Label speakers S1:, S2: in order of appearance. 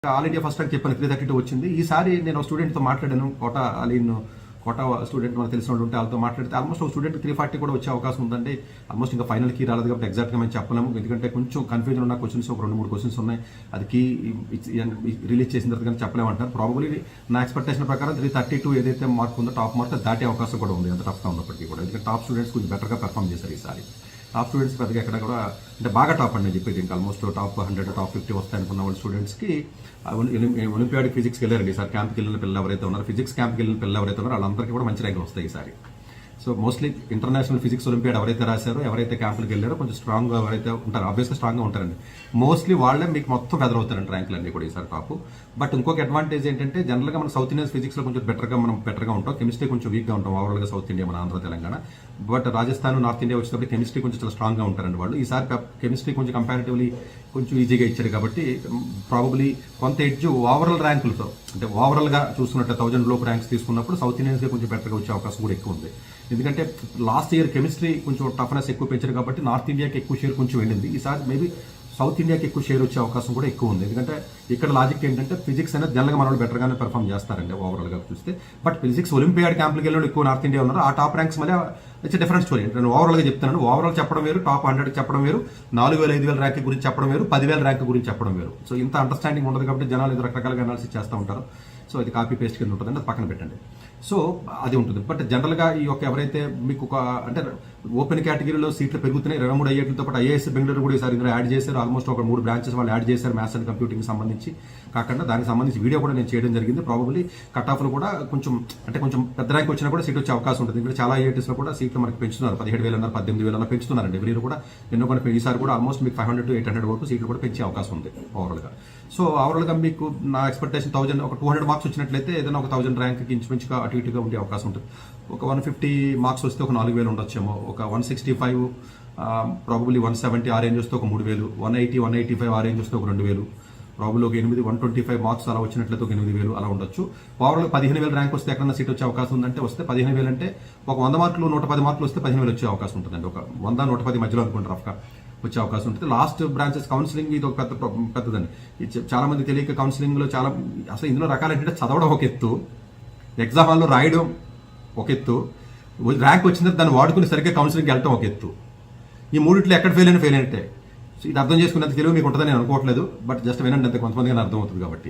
S1: All India first rank చెప్పాను 332 వచ్చింది. ఈసారి నేను ఒక స్టూడెంట్తో మాట్లాడాను, కోటా స్టూడెంట్ మనకు తెలిసిన వాళ్ళు ఉంటే వాళ్ళతో మాట్లాడితే ఆల్మోస్ట్ ఒక స్టూడెంట్ 340 కూడా వచ్చే అవకాశం ఉందండి. ఆల్మోస్ట్ ఇంకా ఫైనల్కి రాలేదు కాబట్టి ఎగ్జాక్ట్గా మేము చెప్పలేము, ఎందుకంటే కొంచెం కన్ఫ్యూజన్ ఉన్న క్వశ్చన్స్ ఒక 2-3 క్వశ్చన్స్ ఉన్నాయి. అది కీ రిలీజ్ చేసిన తర్వాత కానీ చెప్పలేమంటారు. ప్రాబబ్లీ నా ఎక్స్పెక్టేషన్ ప్రకారం 332 ఏదైతే మార్క్ ఉందో టాప్ మార్క్ దాటే అవకాశం కూడా ఉంది, అంత టఫ్గా ఉన్నప్పటికీ కూడా. ఎందుకంటే టాప్ స్టూడెంట్స్ కొంచెం బెటర్గా పెర్ఫామ్ చేశారు ఈసారి. టాప్ స్టూడెంట్స్ పెద్దగా ఎక్కడ కూడా అంటే బాగా టాప్ అండి చెప్పేది, ఇంకా ఆల్మోస్ట్ టాప్ 100 టాప్ 50 వస్తాయి అనుకున్న వాళ్ళు స్టూడెంట్స్కి ఒలింపియాడ్ ఫిజిక్స్కి వెళ్ళారండి ఈసారి. క్యాంప్కి వెళ్ళిన పిల్లలు ఎవరైతే ఉన్నారో, ఫిజిక్స్ క్యాంప్కి వెళ్ళిన పిల్లలు ఎవరైతే ఉన్నారో వాళ్ళందరికీ కూడా మంచి ర్యాంకులు వస్తాయి ఈసారి. So mostly international physics olympiad ఎవరైతే రాశారో, ఎవరైతే క్యాంపులకు వెళ్ళారో కొంచెం స్ట్రాంగ్గా ఎవరైతే ఉంటారో, ఆబ్వియస్గా స్ట్రాంగ్గా ఉంటారండి. మోస్ట్లీ వాళ్ళే మీకు మొత్తం ఎదురవుతారండి ర్యాంకులు అన్నీ కూడా ఈసారి టాప్. బట్ ఇంకొక అడ్వాంటేజ్ ఏంటంటే జనరల్గా మనం సౌత్ ఇండియన్ ఫిజిక్స్లో కొంచెం బెటర్గా ఉంటాం, కెమిస్ట్రీ కొంచెం వీక్గా ఉంటాం ఓవరాల్గా సౌత్ ఇండియా, మన Andhra Telangana. But Rajasthan north India వచ్చేటప్పుడు కెమిస్ట్రీ కొంచెం చాలా స్ట్రాంగ్గా ఉంటారండి వాళ్ళు. ఈసారి కెమిస్ట్రీ కొంచెం కంపారిటివ్లీ కొంచెం ఈజీగా ఇచ్చారు కాబట్టి ప్రాబబ్లీ కొంత ఎడ్జ్ ఓవరాల్ ర్యాంకులతో, అంటే ఓవరాల్గా చూసుకున్నట్టు 1000 లోపు ర్యాంక్స్ తీసుకున్నప్పుడు సౌత్ ఇండియన్స్కి కొంచెం బెటర్గా వచ్చే అవకాశం కూడా ఎక్కువ ఉంది. ఎందుకంటే లాస్ట్ ఇయర్ కెమిస్ట్రీ కొంచెం టఫ్నెస్ ఎక్కువ పెంచారు కాబట్టి నార్త్ ఇండియాకి ఎక్కువ షేర్ కొంచెం వెళ్ళింది. ఈసారి మేబీ సౌత్ ఇండియాకి ఎక్కువ షేర్ వచ్చే అవకాశం కూడా ఎక్కువ ఉంది. ఎందుకంటే ఇక్కడ లాజిక్ ఏంటంటే ఫిజిక్స్ అనేది జనరల్గా మన వాళ్ళు బెటర్గానే పెర్ఫామ్ చేస్తారండి ఓవరాల్గా చూస్తే. బట్ ఫిజిక్స్ ఒలింపియాడ్ క్యాంపులకి వెళ్ళిన ఎక్కువ నార్త్ ఇండియా ఉన్నారు. ఆ టాప్ ర్యాంక్స్ మళ్ళీ ఇట్స్ డిఫరెంట్ స్టోరీ. నేను ఓవరాల్గా చెప్తాను, ఓవరాల్ చెప్పడం వేరు, టాప్ 100 చెప్పడం వేరు, 4000 5000 ర్యాంక్ గురించి చెప్పడం వేరు, 10,000 ర్యాంక్ గురించి చెప్పడం వేరు. సో ఇంత అండర్స్టాండింగ్ ఉండదు కాబట్టి జనాలు ఇది రకరకాలుగా అనాలిసిస్ చేస్తూ ఉంటారు. సో ఇది కాపీ పేస్ట్ కింద ఉంటుందండి, అది పక్కన పెట్టండి. సో అది ఉంటుంది. బట్ జనరల్గా ఈ యొక్క ఎవరైతే మీకు ఒక అంటే ఓపెన్ కేటగిరీలో సీట్లు పెరుగుతున్నాయి, 23 అయ్యేట్లతో పాటు ఐఏఎస్ బెంగళూరు కూడా ఈసారి ఇందులో యాడ్ చేశారు. ఆల్మోస్ట్ ఒక 3 బ్రాంచెస్ వాళ్ళు యాడ్ చేశారు మ్యాథ్స్ అండ్ కంప్యూటింగ్ సంబంధించి. కాకుండా దానికి సంబంధించి వీడియో కూడా నేను చేయడం జరిగింది. ప్రాబబ్లీ కట్ ఆఫ్లు కూడా కొంచెం పెద్ద ర్యాంక్ వచ్చినా కూడా సీట్ వచ్చే అవకాశం ఉంటుంది. ఇక్కడ చాలా ఐఐటీస్లో కూడా సీట్లు మనకి పెంచుతున్నారు, 17,000 అన్నారు, 18,000 అలా పెంచుతున్నారండి. ఎవరు కూడా ఎన్నో కొన్ని ఈసారి కూడా ఆల్మోస్ట్ మీకు 500 to 800 వరకు సీట్లు కూడా పెంచే అవకాశం ఉంది ఓవరాల్గా. సో ఓవరాల్గా మీకు నా ఎక్స్పెక్టేషన్ 1000 ఒక 200 మార్క్స్ వచ్చినట్లయితే ఏదైనా ఒక 1000 ర్యాంక్కి ఇంచుమించుగా అటు ఇటుగా ఉండే అవకాశం ఉంటుంది. ఒక 150 మార్క్స్ వస్తే ఒక 4,000 ఉండొచ్చేమో, ఒక 165 ప్రాబబ్లీ 170 ఆ రేంజ్ వస్తే ఒక 3,000, 180 185 ఆ రేంజ్ వస్తే ఒక 2,000, ప్రాబబ్లీ ఒక 125 మార్క్స్ అలా వచ్చినట్లయితే ఒక 8,000 అలా ఉండొచ్చు. ఓవరాల్గా 15,000 ర్యాంక్ వస్తే ఎక్కడన్నా సీట్ వచ్చే అవకాశం ఉందంటే వస్తే 15,000 అంటే ఒక 100 మార్కులు 110 మార్కులు వస్తే 15,000 వచ్చే అవకాశం ఉంటుందండి. ఒక 100 110 మధ్యలో అనుకుంటారు రఫ్గా వచ్చే అవకాశం ఉంటుంది. లాస్ట్ బ్రాంచెస్ కౌన్సిలింగ్ ఇది ఒక పెద్దదండి. చాలా మంది తెలియక కౌన్సిలింగ్లో చాలా అసలు ఇందులో రకాలు ఏంటంటే చదవడం ఒక ఎత్తు, ఎగ్జామ్ హాల్లో రాయడం ఒక ఎత్తు, ర్యాంక్ వచ్చిన తర్వాత దాన్ని వాడుకుని సరిగ్గా కౌన్సిలింగ్కి వెళ్ళటం ఒక ఎత్తు. ఈ మూడిట్లో ఎక్కడ ఫెయిల్ అయినట్టే. సో ఇది అర్థం చేసుకున్నంత తెలివి మీకు ఉంటుందని నేను అనుకోవట్లేదు, బట్ జస్ట్ వినండి అంతే, కొంతమందికి అర్థం అవుతుంది కాబట్టి.